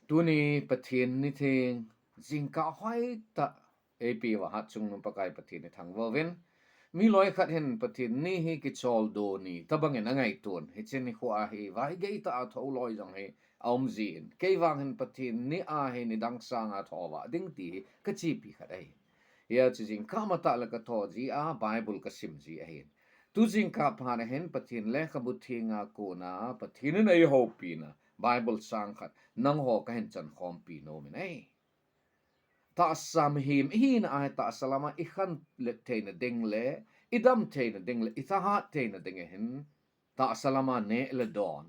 tuni pathin ni thing jingka hoi ta ap wa hat chung num pakai pathin ni thang wovin mi loi khat hen pathin ni hi ki chol do ni tabang en angai ton he chen ni khwa hi vai ge ta a tho loi jang he om zin ke wang hen pathin ni a he ni dang sang a tho wa ding ti ka chi pi khat ai ya chi jing ka ma ta la ka tho ji a bible ka sim ji a hen tu jing ka pha na hen pathin le ka bu thinga ko na pathin nei ho pi na bible sang khat nang ho ka hen chan khom pi no min ai ta sam him hin ai ta salama I khan le te na ding le idam te na ding le itha te na ding hen ta salama ne le don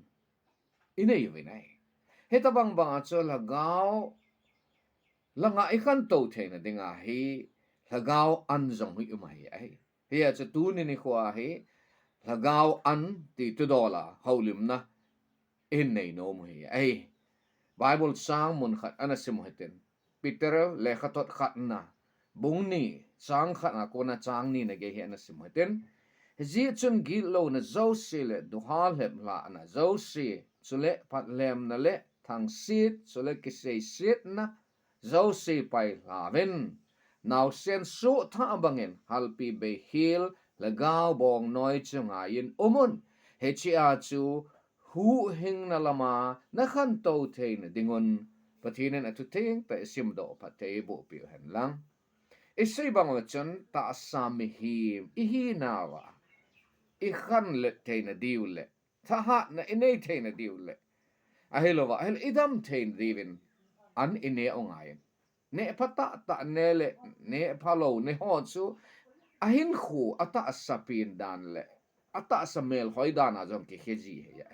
ine yu vinai heta bang bang cho la gao la nga I khan to te na ding a hi la gao an zong hu mai ai he cha tu ni ni khwa hi la gao an ti tu dola holim na in nei no mu hi ai bible sang mun khat anasim heten Peter le khatot khat na bung ni sang khat na ko na chang ni na ge he anasim heten ji chun gi lo na zo se le du hal hem la na zo se chule pat lem na le thang sit chule ki se sit na zo se pai la ven now sen so tha bangin halpi be hil la gao bong noi chunga in umun he chi a chu hu hing na lama na khan to the na dingon pathinen atu thing ta sim do pa te bo pi hen lang isay bang chun ta asami him ihi nawa I khan le te na diu le tha ha na ine te na diu le ahilova ahil idam te na divin an ine ongayen ne pata ta ne le ne phalo ne ho chu ahin khu ata asapin dan le ata asamel hoi dan a jong ki kheji he ya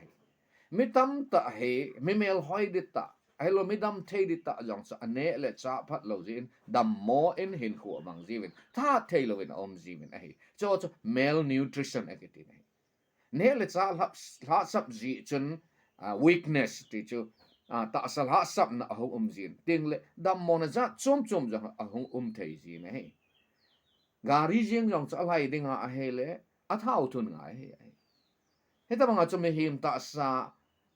mi tam ta he mi mel hoi dit ta hello mi dam the dit ta jong sa ane le cha phat lo jin dam mo in hin khu bang jivin tha the lo in om jivin a he cho malnutrition ekiti ne ne le cha la sab ji chun weakness ti chu ta sal ha sab na ho jin ting le dam mo na ja chom chom ja a hong thei ji ne he gari jing jong cha lai ding a he le a thau thun nga he he ta bang chom him ta sa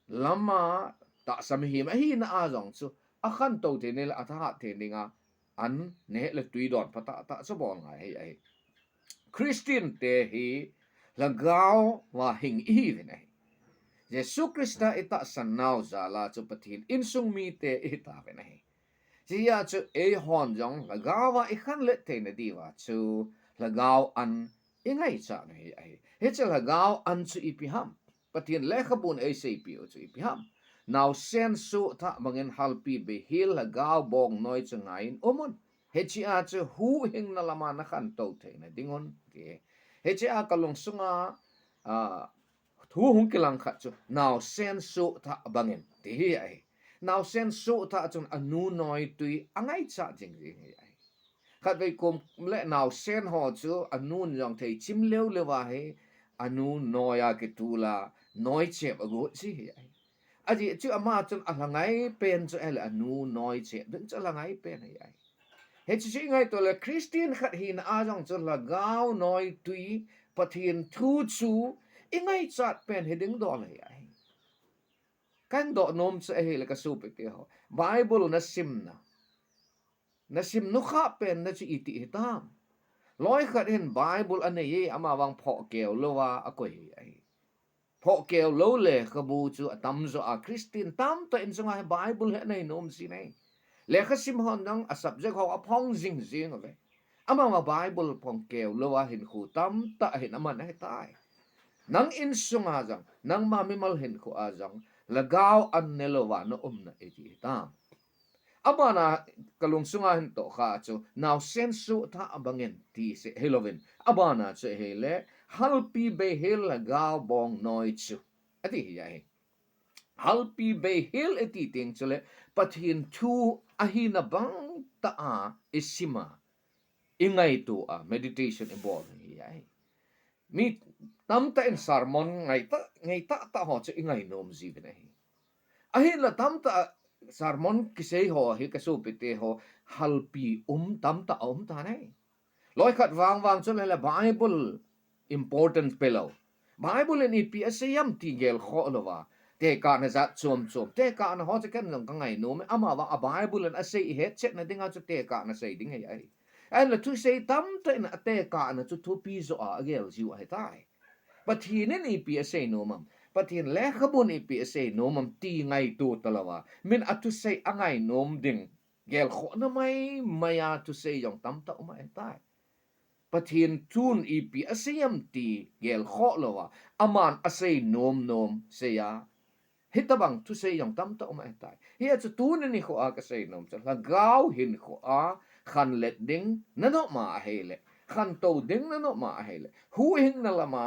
lama ta sam him hi na a jong chu a khan to te ne la a tha te ninga an ne le tui don pata ta so bol nga he ai Christian te hi la gao wa hing hi ne Jesu Krista ita sanau za la chu pathin in sung mi te ita ve ne ji ya chu e hon jong la gao wa I khan le te ne di wa chu la gao an ingai cha ne ai he cha la gao an chu I pi ham pathin le khabun e sei pi o chu I pi ham now sen su tha bangin halpi be hil la gao bong noi changain omun he chi a chu hu hing na lama na khan to the na dingon ke he chi a kalung sunga a thu hung kilang khat chu now sen su tha bangin ti hi ai now sen su tha chun anu noi tui angai cha jing jing ai khat ve kum le now sen ho chu anun jong thei chim leu le wa he anu noya ke tula noi chep ago chi ai aji chu ama chun alangai pen chu el anu noi che den chu alangai pen ai he chi chi ngai to le Christian khat hin a jong chu la gao noi tui pathin thu chu ingai chat pen he ding do le ai kan do nom chu he le ka su pe te ho Bible na sim nu kha pen na chi iti hitam loi khat hin Bible ane ye ama wang pho keo lo wa a ko hi ai pho keo lo le khabu chu atam zo a Christian tam ta in zonga Bible he nei nom si nei le kha sim hon nang a subject ho a phong jing jing ave ama ma Bible phong keo lo wa hin khu tam ta hin ama na tai nang in sunga jang nang ma mi mal hin khu a jang lagaw an nelowa no na eti tam amana kalung sunga hin to kha chu now sensu tha abangin ti se helovin abana che hele halpi be hel lagaw bong noi chu ati hi ai halpi be hel eti ting chule pathin thu ahina bang ta a isima ingai tu a meditation involved hi ai mi tam ta in sermon ngai ta ho chu ingai nom ji be nei ahin la tam ta sermon kisei ho hi ka su pite ho halpi tam ta ta nei loi khat wang wang chu le Bible important pelo Bible ni pi asayam ti gel kho lova te ka na za chom te ka na ho che kan nong ka ngai no me ama wa a bible an a sei het chet na dinga chu te ka na sei ding ai an la tu sei tam te na te ka na chu thu pi zo a gel jiu ai tai pathin ni pi a sei no mam pathin le khabun i pi a sei no mam ti ngai tu talawa min atu sei angai nom ding gel kho na mai maya tu sei yong tam ta ma ai tai pathin tun i pi a siam ti gel kho lowa aman a sei nom se ya hitabang tu sei yong tam ta ma ai tai hi chu tu ni kho a ka sei nom cha la gao hin kho a khan let ding na no ma a hele khan to ding na no ma a hele hu hing na lama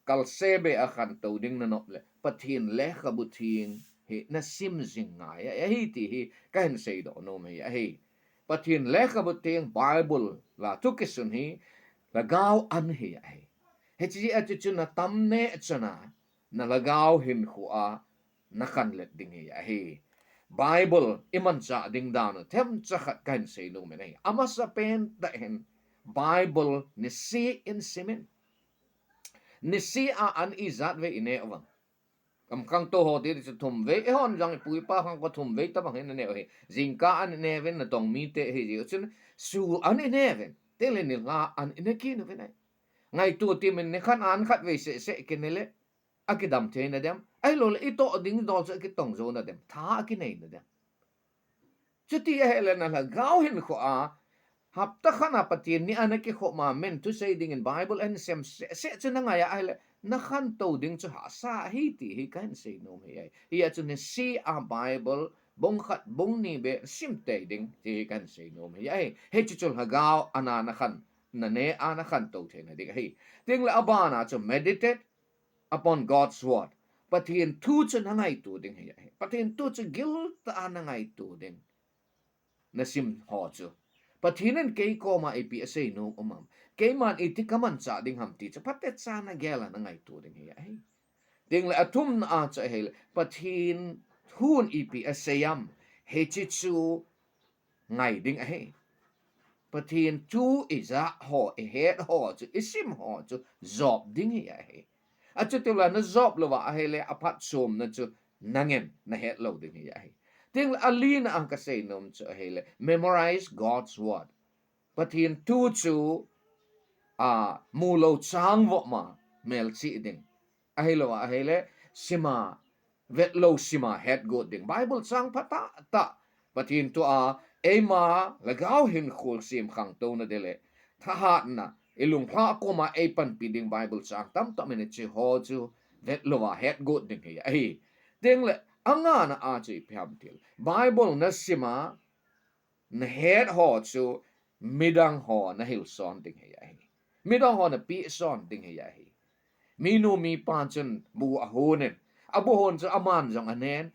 kal sebe a khan to ding na no le pathin le khabuthing he na sim jing nga ya hi ti hi kan sei do no me ya hi pathin le khabuthing bible la tu kisun hi la gao an hi ya hi he chi a chu na tam ne chana na la gao hin khu a na khan let ding hi ya hi bible iman cha ding dan them cha khat kan sei no me nei ama sa pen da hen bible ni si in simen ni si a an izat ve ine awang kam kang to ho de chu thum ve e hon jang pui pa khang ko thum ve ta bang hen ne he jingka an ne ven na tong mi te he ji chun su an ne ven te le ni la an ne ki no ve nai ngai tu ti men ne khan an khat ve se ke ne le akidam the na dem ai lo le i to ding dol se ki tong zo na dem tha ki nei na dem chu ti he le na la gao hin kho a hap ta khana patin ni an ki kho ma men tu say ding in bible and sem se chu na nga ya ai le na khan to ding chu ha sa hi ti hi kan say no me ai hi chu ne si a bible bong khat bong ni be sim te ding ti kan say no me ai he chu chul ha gao ana na khan na ne ana khan to the na ding hi ting la abana chu meditate upon God's word pathin tu chu na ngai tu ding hi ai pathin tu chu gil ta na ngai tu ding na sim ho chu pathinan ke ko ma ipi ase no umam ke man iti kaman cha ding ham ti cha patte cha na gela na ngai tu ding hi ai ding la atum na a cha hel pathin hun ipi ase yam he chi chu ngai ding a he pathin tu iza ho e het ho chu isim ho chu job ding hi ai a chu te la na job lo wa a he le apat som na chu nangen na het lo ding hi ai ting alina ang ka say nom chu a hele memorize God's word pathin tu chu a mulo chang vo ma mel chi ding a hele sima vet lo sima het go ding bible chang phata ta pathin tu a ema lagao hin khul sim khang to na dele tha hat na ilung pha ko ma e pan pi ding bible chang tam tam ne chi ho chu vet lo wa het go ding hi ai ding le anga na a chi pham til bible na sima na het ho chu midang ho na hil son ding hi ai midang ho na pi son ding hi ai minu mi panchen bu a honen abu hon chu aman jong anen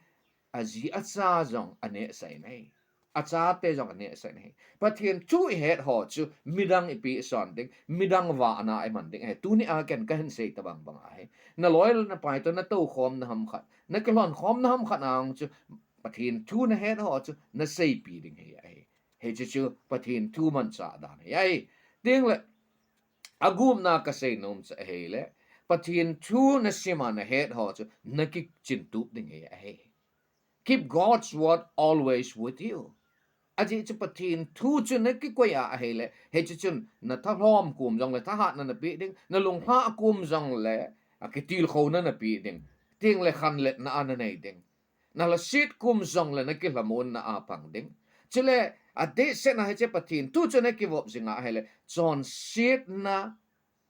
aji acha jong ane sai nei acha te jong ane sai nei pathian chu het ho chu midang ipi son ding midang wa na ai man ding he tu ni a ken ka hen sei ta bang bang ai na loyal na pai to na to khom na ham khat na ke lon khom na ham khat ang chu pathian chu na het ho chu na sei pi ding he ai he chu pathian tu man cha da nei ai ding le agum na ka sei nom cha he le pathian thu na sima na het ho chu na ki chin tu ding he ai keep God's word always with you aji chu pathian thu chu na ki ko ya he le he chu na tha hlom kum jong le tha hat na pi ding na lung pha kum jong le a ki til kho na pi ding ting le khan le na an nei ding na la sit kum jong le na ki lamon na a pang ding chile a de se na he che pathian tu chu na ki vop zinga he le chon sit na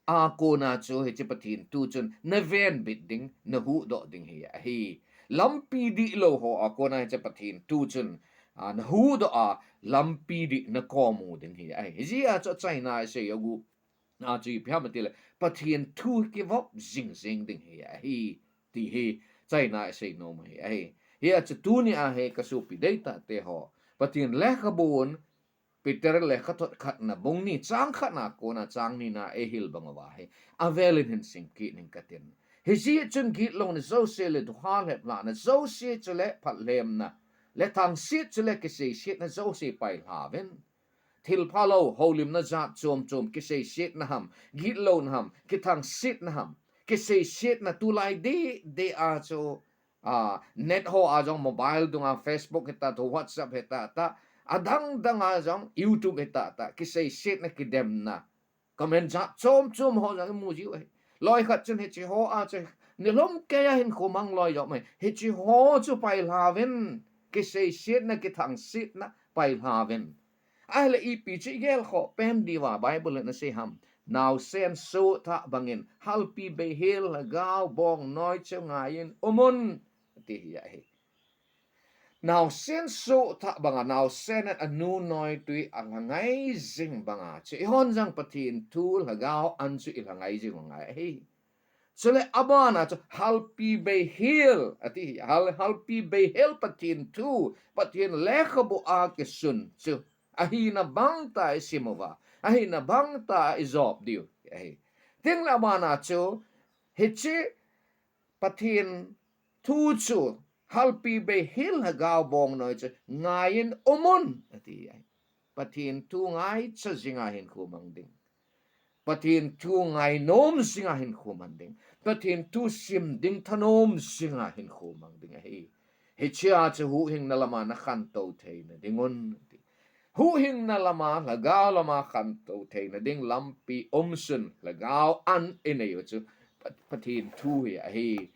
a ko na chu he che pathin tu chun na ven bit ding na hu do ding hi lampi di lo ho a ko na che pathin tu chun na hu do a lampi di na ko mu ding hi ai ji a cho chai na se yogu na chi phya ma ti le pathin tu ki vop jing ding hi ti hi chai na se no ma hi hi a chu tu ni a he ka su pi data te ho pathin le khabun Peter le khatot khat na bong ni chang khat na ko na chang ni na e hil bang wa he avelin hin sing ki ning katin he ji chun gi lo na zo se le du ha le la na zo se chule phat lem na le thang si chule ke se shit na zo se pai ha ven thil phalo holim na za chom ke se shit na ham gi lo na ham ke thang sit na ham ke se shit na tu lai de a cho net ho ajong mobile dunga Facebook heta to WhatsApp heta ta adang dang ajong YouTube heta ta kisay shit na kidem na comment ja chom ho jang mu ji we loi khat chen he chi ho a che nilom ke ya hin khomang loi jo mai he chi ho chu pai laven kisay shit na ki thang sit na pai laven ai le i pi chi gel kho pem diwa Bible na se ham now sen so ta bangin halpi be hil gao bong noi che ngayin omon ti ya he now sen so ta banga now sen at anu noi tui angangai zing banga che hon jang patin tu lagao an chu ilangai jing ngai he sole abana to halpi be hil ati halpi be hil patin tu patin lekhabu a ke sun chu ahina bangta isimova ahina bangta izob diu eh ting la bana chu hichi patin tu chu halpi be hil hagaw bong no chu ngayin omon ati ai patin tu ngai cha zinga hin khumang ding patin tu ngai nom singa hin khumang ding patin tu sim ding thanom singa hin khumang ding he chia chu hu hing na lama na khan to thein dingon hu hing na lama lagaw lama khan to thein ding lampi omsun lagaw an in ayo chu patin tu he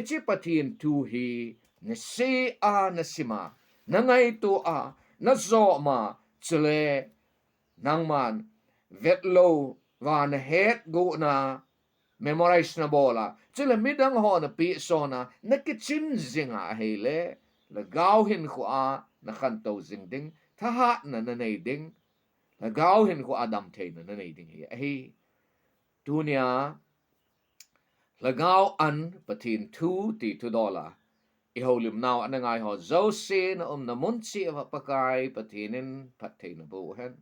chi patin tu hi na se a na sima na ngai tu a na zo ma chule nang man vet lo van het go na memorize na bola chule midang ho na pi so na kitchen zinga hele la gaw hin khu a na khan to zing ding tha ha na na nei ding la gaw hin khu adam the na nei ding he dunia la gaw an patin tu ti tu dola I holim now anangai ho zo sin na mun chi pakai patinin patin na bu hen